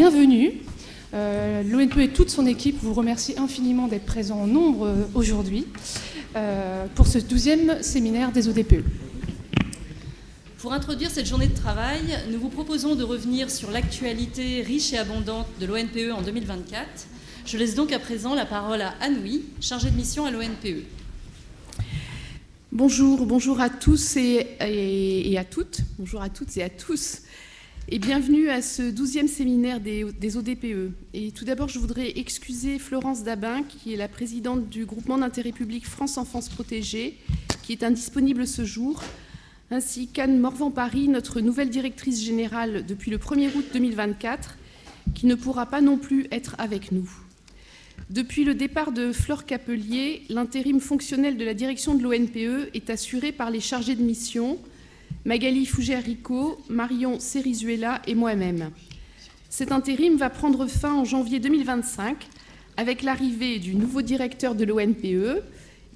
bienvenue. L'ONPE et toute son équipe vous remercie infiniment d'être présents en nombre aujourd'hui pour ce 12e séminaire des ODPE. Pour introduire cette journée de travail, nous vous proposons de revenir sur l'actualité riche et abondante de l'ONPE en 2024. Je laisse donc à présent la parole à Anne-Louis, chargée de mission à l'ONPE. Bonjour à tous et à toutes. Bonjour à toutes et à tous. Et bienvenue à ce 12e séminaire des ODPE. Et tout d'abord, je voudrais excuser Florence Dabin, qui est la présidente du groupement d'intérêt public France Enfance Protégée, qui est indisponible ce jour, ainsi qu'Anne Morvan-Paris, notre nouvelle directrice générale depuis le 1er août 2024, qui ne pourra pas non plus être avec nous. Depuis le départ de Flore Capelier, l'intérim fonctionnel de la direction de l'ONPE est assuré par les chargés de mission, Magali Fougère-Rico, Marion Cerizuela et moi-même. Cet intérim va prendre fin en janvier 2025 avec l'arrivée du nouveau directeur de l'ONPE,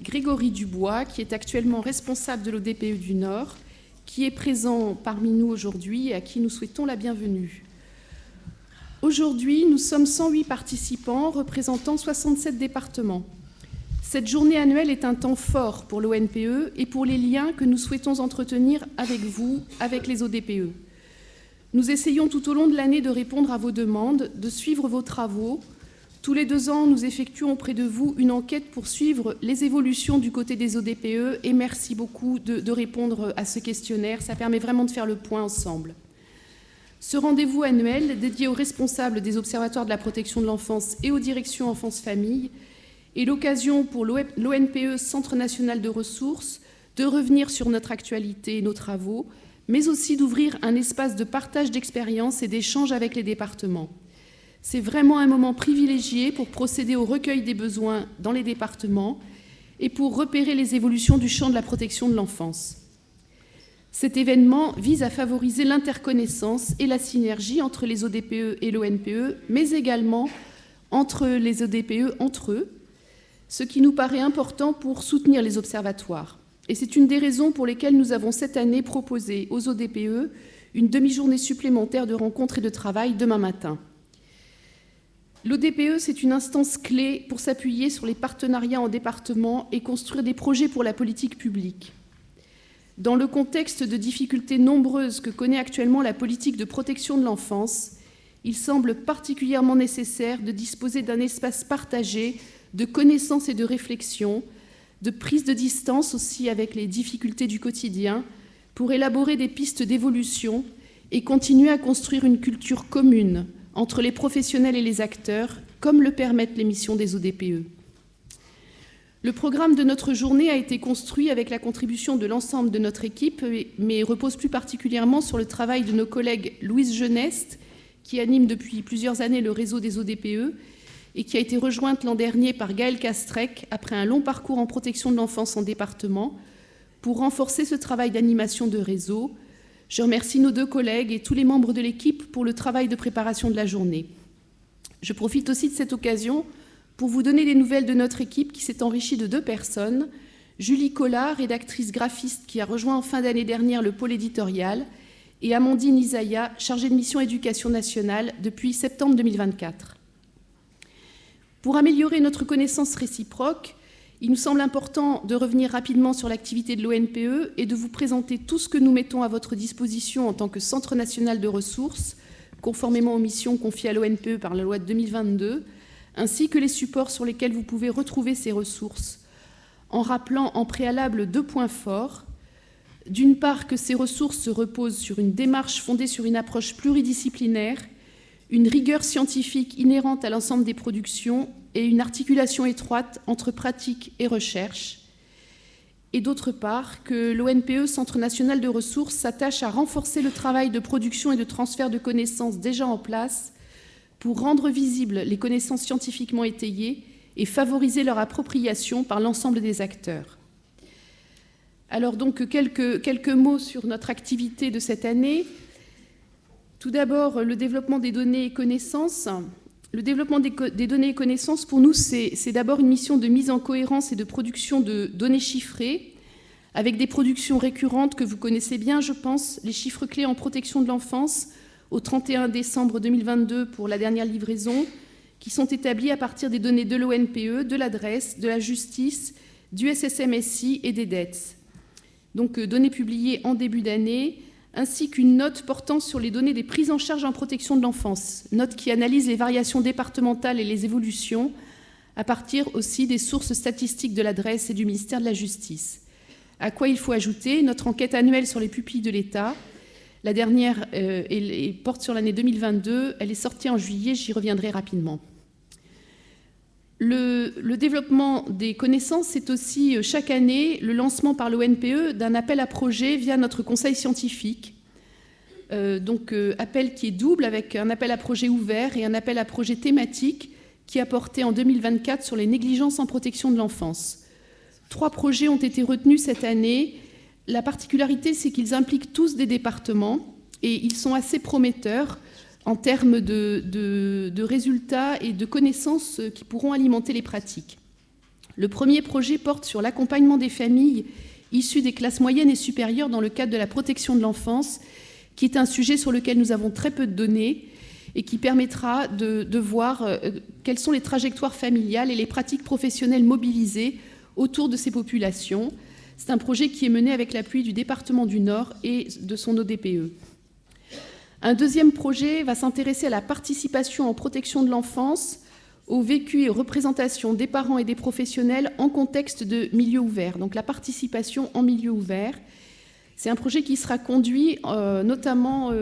Grégory Dubois, qui est actuellement responsable de l'ODPE du Nord, qui est présent parmi nous aujourd'hui et à qui nous souhaitons la bienvenue. Aujourd'hui, nous sommes 108 participants représentant 67 départements. Cette journée annuelle est un temps fort pour l'ONPE et pour les liens que nous souhaitons entretenir avec vous, avec les ODPE. Nous essayons tout au long de l'année de répondre à vos demandes, de suivre vos travaux. Tous les 2 ans, nous effectuons auprès de vous une enquête pour suivre les évolutions du côté des ODPE et merci beaucoup de répondre à ce questionnaire. Ça permet vraiment de faire le point ensemble. Ce rendez-vous annuel, dédié aux responsables des observatoires de la protection de l'enfance et aux directions enfance-famille, est l'occasion pour l'ONPE, Centre national de ressources, de revenir sur notre actualité et nos travaux, mais aussi d'ouvrir un espace de partage d'expériences et d'échanges avec les départements. C'est vraiment un moment privilégié pour procéder au recueil des besoins dans les départements et pour repérer les évolutions du champ de la protection de l'enfance. Cet événement vise à favoriser l'interconnaissance et la synergie entre les ODPE et l'ONPE, mais également entre les ODPE entre eux, ce qui nous paraît important pour soutenir les observatoires. Et c'est une des raisons pour lesquelles nous avons cette année proposé aux ODPE une demi-journée supplémentaire de rencontres et de travail demain matin. L'ODPE, c'est une instance clé pour s'appuyer sur les partenariats en département et construire des projets pour la politique publique. Dans le contexte de difficultés nombreuses que connaît actuellement la politique de protection de l'enfance, il semble particulièrement nécessaire de disposer d'un espace partagé de connaissances et de réflexion, de prise de distance aussi avec les difficultés du quotidien, pour élaborer des pistes d'évolution et continuer à construire une culture commune entre les professionnels et les acteurs, comme le permettent les missions des ODPE. Le programme de notre journée a été construit avec la contribution de l'ensemble de notre équipe, mais repose plus particulièrement sur le travail de nos collègues Louise Geneste, qui anime depuis plusieurs années le réseau des ODPE, et qui a été rejointe l'an dernier par Gaëlle Castrec, après un long parcours en protection de l'enfance en département, pour renforcer ce travail d'animation de réseau. Je remercie nos 2 collègues et tous les membres de l'équipe pour le travail de préparation de la journée. Je profite aussi de cette occasion pour vous donner des nouvelles de notre équipe qui s'est enrichie de 2 personnes. Julie Collard, rédactrice graphiste qui a rejoint en fin d'année dernière le pôle éditorial, et Amandine Isaïa, chargée de mission éducation nationale depuis septembre 2024. Pour améliorer notre connaissance réciproque, il nous semble important de revenir rapidement sur l'activité de l'ONPE et de vous présenter tout ce que nous mettons à votre disposition en tant que Centre national de ressources, conformément aux missions confiées à l'ONPE par la loi de 2022, ainsi que les supports sur lesquels vous pouvez retrouver ces ressources, en rappelant en préalable 2 points forts. D'une part, que ces ressources se reposent sur une démarche fondée sur une approche pluridisciplinaire, une rigueur scientifique inhérente à l'ensemble des productions et une articulation étroite entre pratique et recherche. Et d'autre part, que l'ONPE, Centre national de ressources, s'attache à renforcer le travail de production et de transfert de connaissances déjà en place pour rendre visibles les connaissances scientifiquement étayées et favoriser leur appropriation par l'ensemble des acteurs. Alors donc, quelques mots sur notre activité de cette année. Tout d'abord, le développement des données et connaissances. Le développement des données et connaissances, pour nous, c'est d'abord une mission de mise en cohérence et de production de données chiffrées, avec des productions récurrentes que vous connaissez bien, je pense, les chiffres clés en protection de l'enfance au 31 décembre 2022 pour la dernière livraison, qui sont établis à partir des données de l'ONPE, de l'adresse, de la justice, du SSMSI et des DETS. Donc données publiées en début d'année, ainsi qu'une note portant sur les données des prises en charge en protection de l'enfance, note qui analyse les variations départementales et les évolutions à partir aussi des sources statistiques de l'adresse et du ministère de la Justice. À quoi il faut ajouter notre enquête annuelle sur les pupilles de l'État. La dernière porte sur l'année 2022, elle est sortie en juillet, j'y reviendrai rapidement. Le développement des connaissances, c'est aussi chaque année le lancement par l'ONPE d'un appel à projet via notre conseil scientifique. Appel qui est double avec un appel à projet ouvert et un appel à projet thématique qui a porté en 2024 sur les négligences en protection de l'enfance. 3 projets ont été retenus cette année. La particularité, c'est qu'ils impliquent tous des départements et ils sont assez prometteurs en termes de résultats et de connaissances qui pourront alimenter les pratiques. Le premier projet porte sur l'accompagnement des familles issues des classes moyennes et supérieures dans le cadre de la protection de l'enfance, qui est un sujet sur lequel nous avons très peu de données et qui permettra de voir quelles sont les trajectoires familiales et les pratiques professionnelles mobilisées autour de ces populations. C'est un projet qui est mené avec l'appui du département du Nord et de son ODPE. Un deuxième projet va s'intéresser à la participation en protection de l'enfance, au vécu et aux représentations des parents et des professionnels en contexte de milieu ouvert, donc la participation en milieu ouvert. C'est un projet qui sera conduit notamment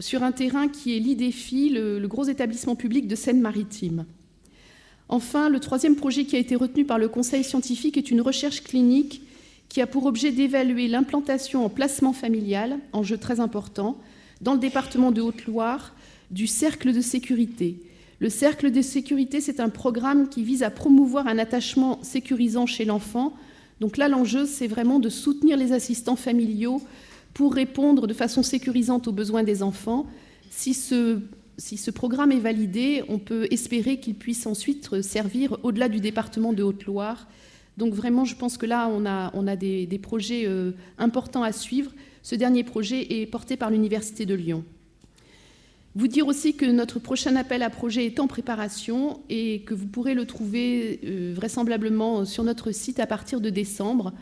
sur un terrain qui est l'IDEFI, le gros établissement public de Seine-Maritime. Enfin, le troisième projet qui a été retenu par le conseil scientifique est une recherche clinique qui a pour objet d'évaluer l'implantation en placement familial, enjeu très important, dans le département de Haute-Loire, du cercle de sécurité. Le cercle de sécurité, c'est un programme qui vise à promouvoir un attachement sécurisant chez l'enfant. Donc là, l'enjeu, c'est vraiment de soutenir les assistants familiaux pour répondre de façon sécurisante aux besoins des enfants. Si ce programme est validé, on peut espérer qu'il puisse ensuite servir au-delà du département de Haute-Loire. Donc vraiment, je pense que là, on a des projets importants à suivre. Ce dernier projet est porté par l'Université de Lyon. Vous dire aussi que notre prochain appel à projet est en préparation et que vous pourrez le trouver vraisemblablement sur notre site à partir de décembre.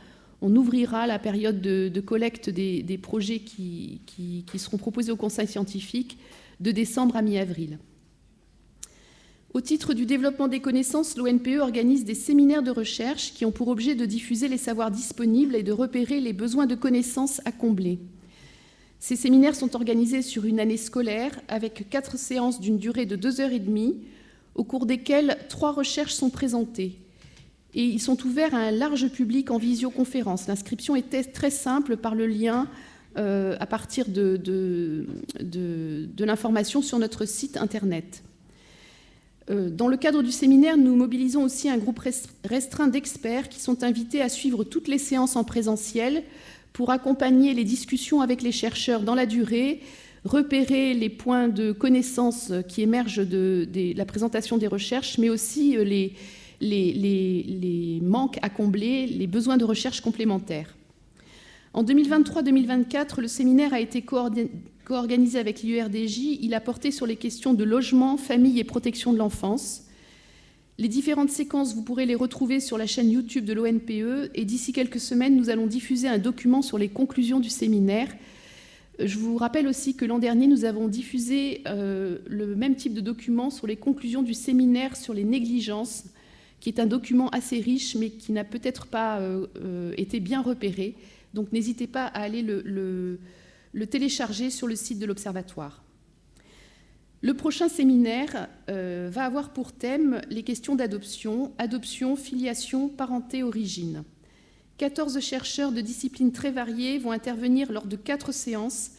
On ouvrira la période de collecte des projets qui seront proposés au Conseil scientifique de décembre à mi-avril. Au titre du développement des connaissances, l'ONPE organise des séminaires de recherche qui ont pour objet de diffuser les savoirs disponibles et de repérer les besoins de connaissances à combler. Ces séminaires sont organisés sur une année scolaire avec 4 séances d'une durée de 2h30, au cours desquelles 3 recherches sont présentées. Et ils sont ouverts à un large public en visioconférence. L'inscription était très simple par le lien à partir de l'information sur notre site internet. Dans le cadre du séminaire, nous mobilisons aussi un groupe restreint d'experts qui sont invités à suivre toutes les séances en présentiel pour accompagner les discussions avec les chercheurs dans la durée, repérer les points de connaissance qui émergent de la présentation des recherches, mais aussi les manques à combler, les besoins de recherche complémentaires. En 2023-2024, le séminaire a été co-organisé avec l'IERDJ. Il a porté sur les questions de logement, famille et protection de l'enfance. Les différentes séquences, vous pourrez les retrouver sur la chaîne YouTube de l'ONPE et d'ici quelques semaines, nous allons diffuser un document sur les conclusions du séminaire. Je vous rappelle aussi que l'an dernier, nous avons diffusé le même type de document sur les conclusions du séminaire sur les négligences, qui est un document assez riche mais qui n'a peut-être pas été bien repéré. Donc n'hésitez pas à aller le télécharger sur le site de l'Observatoire. Le prochain séminaire va avoir pour thème les questions d'adoption, adoption, filiation, parenté, origine. 14 chercheurs de disciplines très variées vont intervenir lors de 4 séances,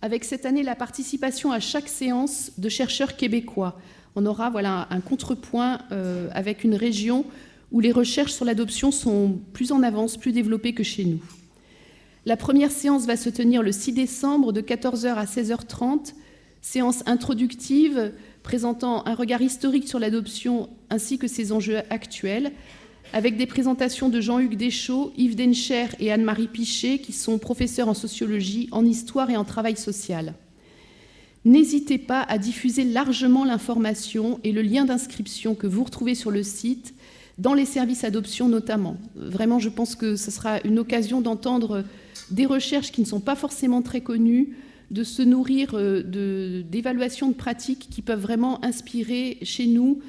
avec cette année la participation à chaque séance de chercheurs québécois. On aura un contrepoint avec une région où les recherches sur l'adoption sont plus en avance, plus développées que chez nous. La première séance va se tenir le 6 décembre de 14h à 16h30, séance introductive présentant un regard historique sur l'adoption ainsi que ses enjeux actuels, avec des présentations de Jean-Hugues Deschaux, Yves Dencher et Anne-Marie Pichet, qui sont professeurs en sociologie, en histoire et en travail social. n'hésitez pas à diffuser largement l'information et le lien d'inscription que vous retrouvez sur le site, dans les services adoption notamment. Vraiment, je pense que ce sera une occasion d'entendre des recherches qui ne sont pas forcément très connues, de se nourrir d'évaluations de pratiques qui peuvent vraiment inspirer chez nous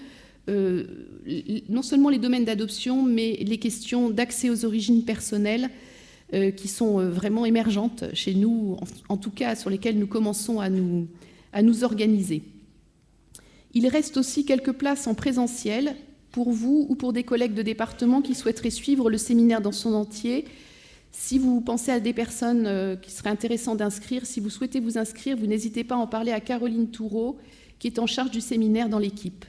non seulement les domaines d'adoption, mais les questions d'accès aux origines personnelles qui sont vraiment émergentes chez nous, en tout cas sur lesquelles nous commençons à nous organiser. Il reste aussi quelques places en présentiel pour vous ou pour des collègues de département qui souhaiteraient suivre le séminaire dans son entier. Si vous pensez à des personnes qui seraient intéressantes d'inscrire, si vous souhaitez vous inscrire, vous n'hésitez pas à en parler à Caroline Toureau, qui est en charge du séminaire dans l'équipe.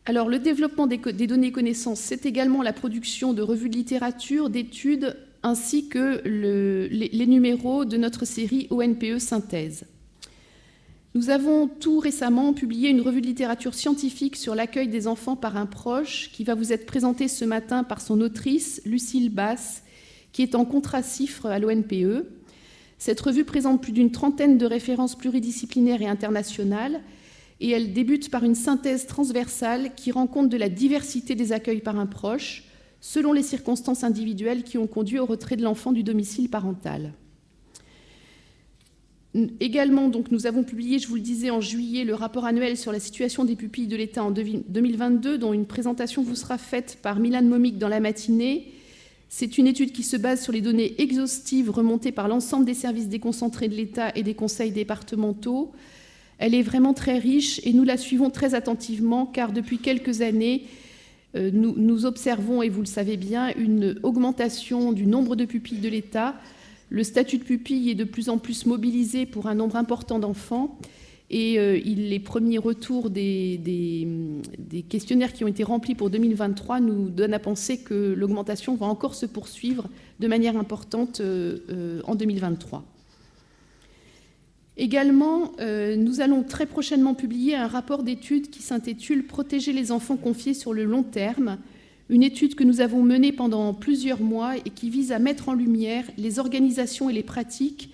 Alors, le développement des données connaissances, c'est également la production de revues de littérature, d'études, ainsi que les numéros de notre série ONPE Synthèse. Nous avons tout récemment publié une revue de littérature scientifique sur l'accueil des enfants par un proche qui va vous être présentée ce matin par son autrice, Lucille Basse, qui est en contrat-cifre à l'ONPE. Cette revue présente plus d'une trentaine de références pluridisciplinaires et internationales et elle débute par une synthèse transversale qui rend compte de la diversité des accueils par un proche selon les circonstances individuelles qui ont conduit au retrait de l'enfant du domicile parental. Également, donc, nous avons publié, je vous le disais, en juillet, le rapport annuel sur la situation des pupilles de l'État en 2022, dont une présentation vous sera faite par Milan Momic dans la matinée. C'est une étude qui se base sur les données exhaustives remontées par l'ensemble des services déconcentrés de l'État et des conseils départementaux. Elle est vraiment très riche et nous la suivons très attentivement, car depuis quelques années, nous observons, et vous le savez bien, une augmentation du nombre de pupilles de l'État. Le statut de pupille est de plus en plus mobilisé pour un nombre important d'enfants et les premiers retours des questionnaires qui ont été remplis pour 2023 nous donnent à penser que l'augmentation va encore se poursuivre de manière importante en 2023. Également, nous allons très prochainement publier un rapport d'étude qui s'intitule « Protéger les enfants confiés sur le long terme », une étude que nous avons menée pendant plusieurs mois et qui vise à mettre en lumière les organisations et les pratiques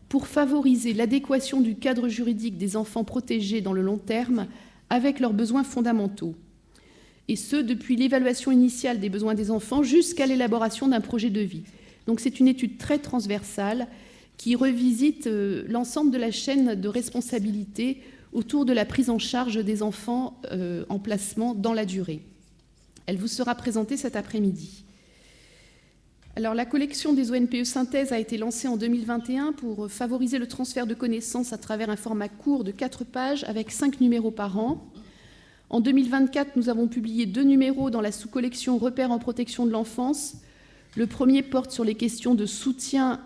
pour favoriser l'adéquation du cadre juridique des enfants protégés dans le long terme avec leurs besoins fondamentaux. Et ce, depuis l'évaluation initiale des besoins des enfants jusqu'à l'élaboration d'un projet de vie. Donc c'est une étude très transversale qui revisite l'ensemble de la chaîne de responsabilité autour de la prise en charge des enfants en placement dans la durée. Elle vous sera présentée cet après-midi. Alors, la collection des ONPE Synthèse a été lancée en 2021 pour favoriser le transfert de connaissances à travers un format court de 4 pages avec 5 numéros par an. En 2024, nous avons publié 2 numéros dans la sous-collection Repères en protection de l'enfance. Le premier porte sur les questions de soutien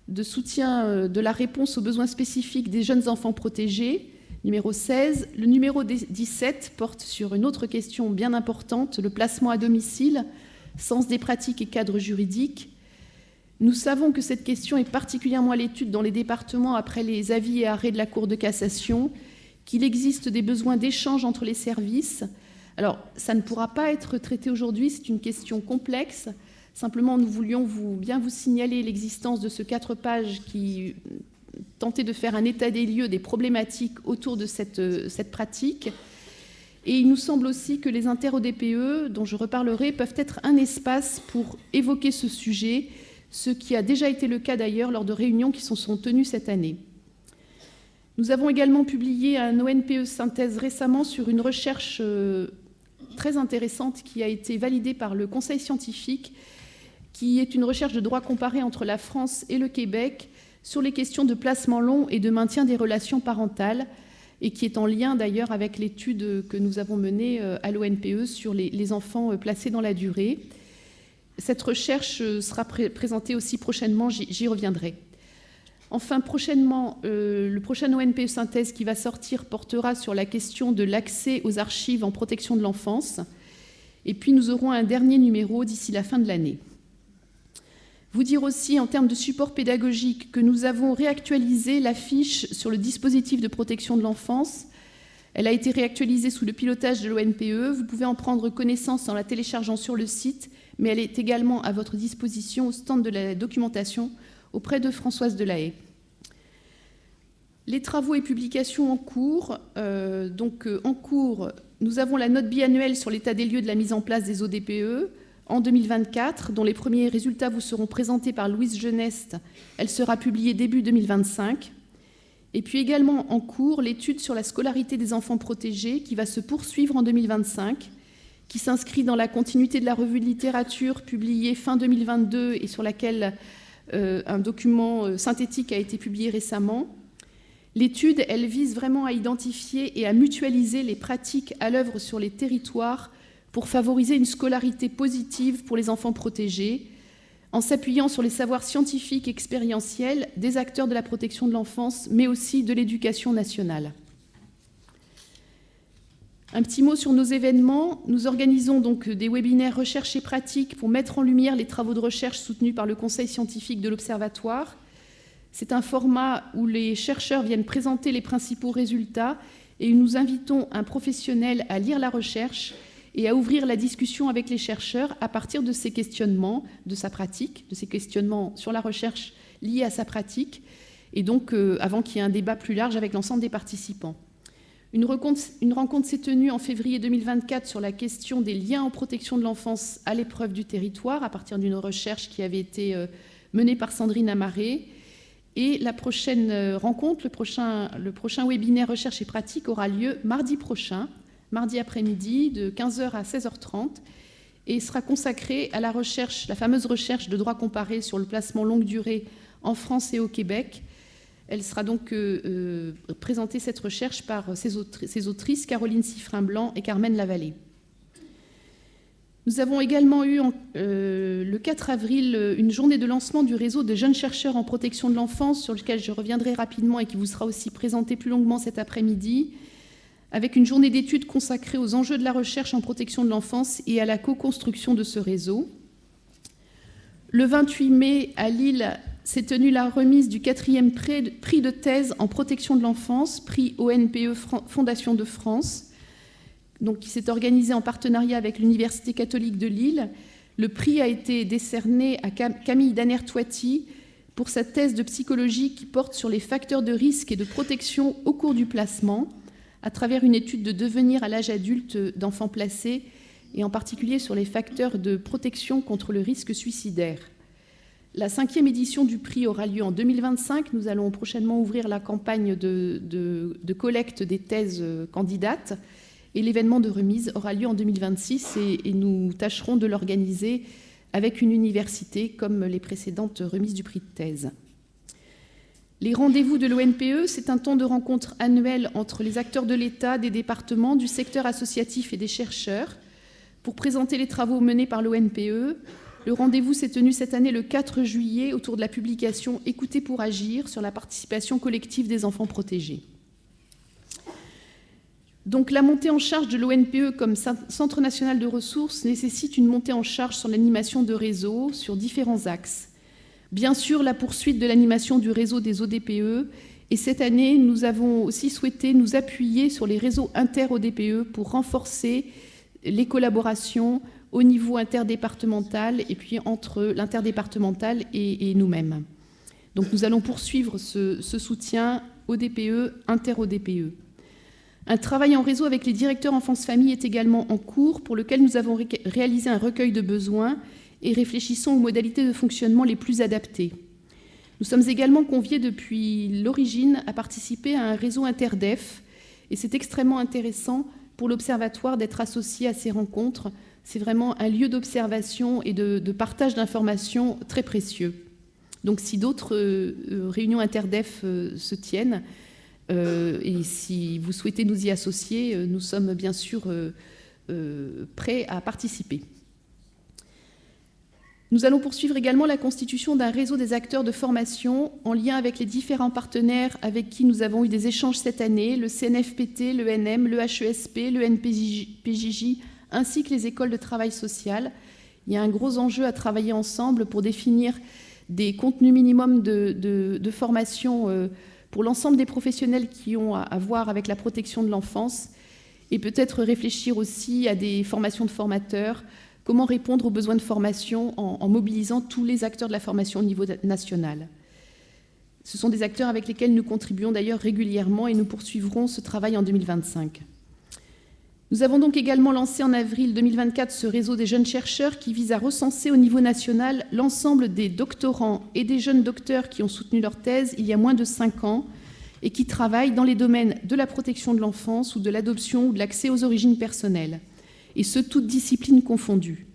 de la réponse aux besoins spécifiques des jeunes enfants protégés. Numéro 16. Le numéro 17 porte sur une autre question bien importante, le placement à domicile, sens des pratiques et cadres juridiques. Nous savons que cette question est particulièrement à l'étude dans les départements après les avis et arrêts de la Cour de cassation, qu'il existe des besoins d'échange entre les services. Alors, ça ne pourra pas être traité aujourd'hui, c'est une question complexe. Simplement, nous voulions bien vous signaler l'existence de ce 4 pages qui tenter de faire un état des lieux des problématiques autour de cette pratique. Et il nous semble aussi que les inter-ODPE, dont je reparlerai, peuvent être un espace pour évoquer ce sujet, ce qui a déjà été le cas d'ailleurs lors de réunions qui se sont tenues cette année. Nous avons également publié un ONPE Synthèse récemment sur une recherche très intéressante qui a été validée par le Conseil scientifique, qui est une recherche de droit comparé entre la France et le Québec sur les questions de placement long et de maintien des relations parentales, et qui est en lien d'ailleurs avec l'étude que nous avons menée à l'ONPE sur les enfants placés dans la durée. Cette recherche sera présentée aussi prochainement, j'y reviendrai. Enfin, prochainement, le prochain ONPE Synthèse qui va sortir portera sur la question de l'accès aux archives en protection de l'enfance. Et puis nous aurons un dernier numéro d'ici la fin de l'année. Vous dire aussi, en termes de support pédagogique, que nous avons réactualisé la fiche sur le dispositif de protection de l'enfance. Elle a été réactualisée sous le pilotage de l'ONPE. Vous pouvez en prendre connaissance en la téléchargeant sur le site, mais elle est également à votre disposition au stand de la documentation auprès de Françoise Delahaye. Les travaux et publications en cours. En cours, nous avons la note biannuelle sur l'état des lieux de la mise en place des ODPE en 2024, dont les premiers résultats vous seront présentés par Louise Geneste. Elle sera publiée début 2025. Et puis également en cours, l'étude sur la scolarité des enfants protégés qui va se poursuivre en 2025, qui s'inscrit dans la continuité de la revue de littérature publiée fin 2022 et sur laquelle un document synthétique a été publié récemment. L'étude, elle vise vraiment à identifier et à mutualiser les pratiques à l'œuvre sur les territoires pour favoriser une scolarité positive pour les enfants protégés, en s'appuyant sur les savoirs scientifiques et expérientiels des acteurs de la protection de l'enfance, mais aussi de l'éducation nationale. Un petit mot sur nos événements. Nous organisons donc des webinaires recherche et pratique pour mettre en lumière les travaux de recherche soutenus par le Conseil scientifique de l'Observatoire. C'est un format où les chercheurs viennent présenter les principaux résultats et nous invitons un professionnel à lire la recherche et à ouvrir la discussion avec les chercheurs à partir de ces questionnements, de sa pratique, de ces questionnements sur la recherche liés à sa pratique, et donc avant qu'il y ait un débat plus large avec l'ensemble des participants. Une rencontre s'est tenue en février 2024 sur la question des liens en protection de l'enfance à l'épreuve du territoire, à partir d'une recherche qui avait été menée par Sandrine Amaré. Et la prochaine rencontre, le prochain webinaire recherche et pratique aura lieu mardi prochain, mardi après-midi, de 15h à 16h30, et sera consacré à la recherche, la fameuse recherche de droit comparé sur le placement longue durée en France et au Québec. Elle sera donc présentée, cette recherche, par ses autrices, Caroline Siffrin-Blanc et Carmen Lavallée. Nous avons également eu, le 4 avril, une journée de lancement du réseau de jeunes chercheurs en protection de l'enfance, sur lequel je reviendrai rapidement et qui vous sera aussi présenté plus longuement cet après-midi, avec une journée d'études consacrée aux enjeux de la recherche en protection de l'enfance et à la co-construction de ce réseau. Le 28 mai, à Lille, s'est tenue la remise du 4e prix de thèse en protection de l'enfance, prix ONPE Fondation de France, donc qui s'est organisé en partenariat avec l'Université catholique de Lille. Le prix a été décerné à Camille Danner-Toiti pour sa thèse de psychologie qui porte sur les facteurs de risque et de protection au cours du placement, à travers une étude de devenir à l'âge adulte d'enfants placés, et en particulier sur les facteurs de protection contre le risque suicidaire. La 5e édition du prix aura lieu en 2025. Nous allons prochainement ouvrir la campagne de collecte des thèses candidates, et l'événement de remise aura lieu en 2026, et nous tâcherons de l'organiser avec une université comme les précédentes remises du prix de thèse. Les rendez-vous de l'ONPE, c'est un temps de rencontre annuel entre les acteurs de l'État, des départements, du secteur associatif et des chercheurs pour présenter les travaux menés par l'ONPE. Le rendez-vous s'est tenu cette année le 4 juillet autour de la publication « Écouter pour agir » sur la participation collective des enfants protégés. Donc la montée en charge de l'ONPE comme Centre national de ressources nécessite une montée en charge sur l'animation de réseaux sur différents axes. Bien sûr, la poursuite de l'animation du réseau des ODPE, et cette année, nous avons aussi souhaité nous appuyer sur les réseaux inter-ODPE pour renforcer les collaborations au niveau interdépartemental et puis entre l'interdépartemental et nous-mêmes. Donc nous allons poursuivre ce soutien ODPE, inter-ODPE. Un travail en réseau avec les directeurs enfance-famille est également en cours, pour lequel nous avons réalisé un recueil de besoins et réfléchissons aux modalités de fonctionnement les plus adaptées. Nous sommes également conviés depuis l'origine à participer à un réseau interdef, et c'est extrêmement intéressant pour l'Observatoire d'être associé à ces rencontres. C'est vraiment un lieu d'observation et de partage d'informations très précieux. Donc si d'autres réunions interdef se tiennent, et si vous souhaitez nous y associer, nous sommes bien sûr prêts à participer. Nous allons poursuivre également la constitution d'un réseau des acteurs de formation en lien avec les différents partenaires avec qui nous avons eu des échanges cette année, le CNFPT, l'ENM, le HESP, le NPJJ, ainsi que les écoles de travail social. Il y a un gros enjeu à travailler ensemble pour définir des contenus minimums de formation pour l'ensemble des professionnels qui ont à voir avec la protection de l'enfance, et peut-être réfléchir aussi à des formations de formateurs. Comment répondre aux besoins de formation en mobilisant tous les acteurs de la formation au niveau national. Ce sont des acteurs avec lesquels nous contribuons d'ailleurs régulièrement et nous poursuivrons ce travail en 2025. Nous avons donc également lancé en avril 2024 ce réseau des jeunes chercheurs qui vise à recenser au niveau national l'ensemble des doctorants et des jeunes docteurs qui ont soutenu leur thèse il y a moins de 5 ans et qui travaillent dans les domaines de la protection de l'enfance ou de l'adoption ou de l'accès aux origines personnelles, et ce, toutes disciplines confondues.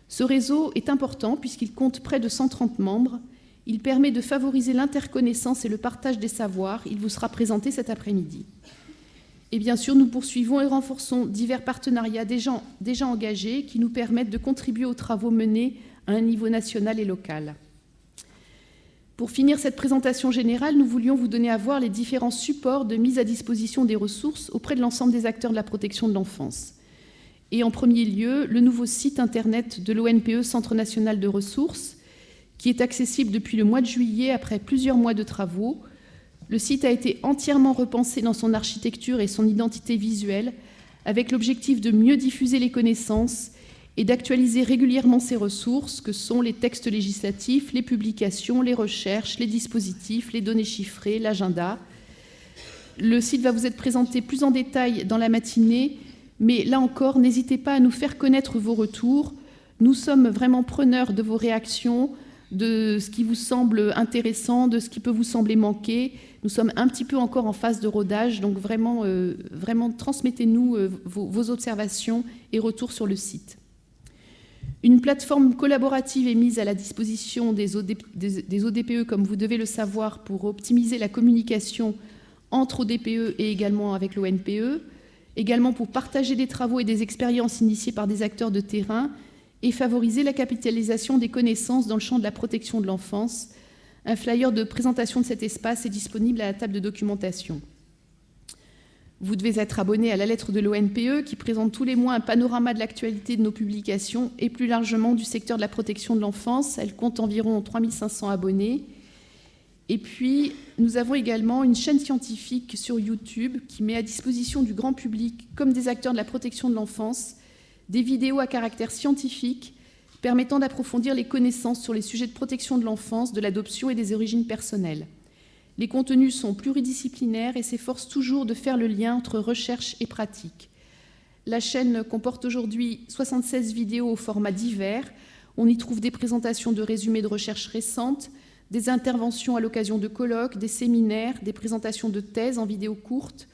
Ce réseau est important puisqu'il compte près de 130 membres. Il permet de favoriser l'interconnaissance et le partage des savoirs. Il vous sera présenté cet après-midi. Et bien sûr, nous poursuivons et renforçons divers partenariats déjà engagés qui nous permettent de contribuer aux travaux menés à un niveau national et local. Pour finir cette présentation générale, nous voulions vous donner à voir les différents supports de mise à disposition des ressources auprès de l'ensemble des acteurs de la protection de l'enfance. Et en premier lieu, le nouveau site internet de l'ONPE, Centre national de ressources, qui est accessible depuis le mois de juillet après plusieurs mois de travaux. Le site a été entièrement repensé dans son architecture et son identité visuelle, avec l'objectif de mieux diffuser les connaissances et d'actualiser régulièrement ses ressources, que sont les textes législatifs, les publications, les recherches, les dispositifs, les données chiffrées, l'agenda. Le site va vous être présenté plus en détail dans la matinée, mais là encore, n'hésitez pas à nous faire connaître vos retours. Nous sommes vraiment preneurs de vos réactions, de ce qui vous semble intéressant, de ce qui peut vous sembler manquer. Nous sommes un petit peu encore en phase de rodage, donc vraiment transmettez-nous vos observations et retours sur le site. Une plateforme collaborative est mise à la disposition des ODPE, comme vous devez le savoir, pour optimiser la communication entre ODPE et également avec l'ONPE, également pour partager des travaux et des expériences initiées par des acteurs de terrain, et favoriser la capitalisation des connaissances dans le champ de la protection de l'enfance. Un flyer de présentation de cet espace est disponible à la table de documentation. Vous devez être abonné à la lettre de l'ONPE qui présente tous les mois un panorama de l'actualité de nos publications et plus largement du secteur de la protection de l'enfance. Elle compte environ 3500 abonnés. Et puis, nous avons également une chaîne scientifique sur YouTube qui met à disposition du grand public, comme des acteurs de la protection de l'enfance, des vidéos à caractère scientifique permettant d'approfondir les connaissances sur les sujets de protection de l'enfance, de l'adoption et des origines personnelles. Les contenus sont pluridisciplinaires et s'efforcent toujours de faire le lien entre recherche et pratique. La chaîne comporte aujourd'hui 76 vidéos au format divers. On y trouve des présentations de résumés de recherches récentes, des interventions à l'occasion de colloques, des séminaires, des présentations de thèses en vidéo courte,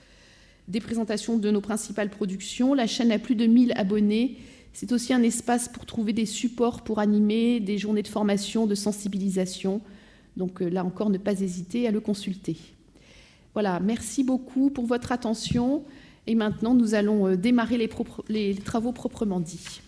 des présentations de nos principales productions. La chaîne a plus de 1000 abonnés. C'est aussi un espace pour trouver des supports pour animer des journées de formation, de sensibilisation. Donc là encore, ne pas hésiter à le consulter. Voilà, merci beaucoup pour votre attention. Et maintenant, nous allons démarrer les travaux proprement dits.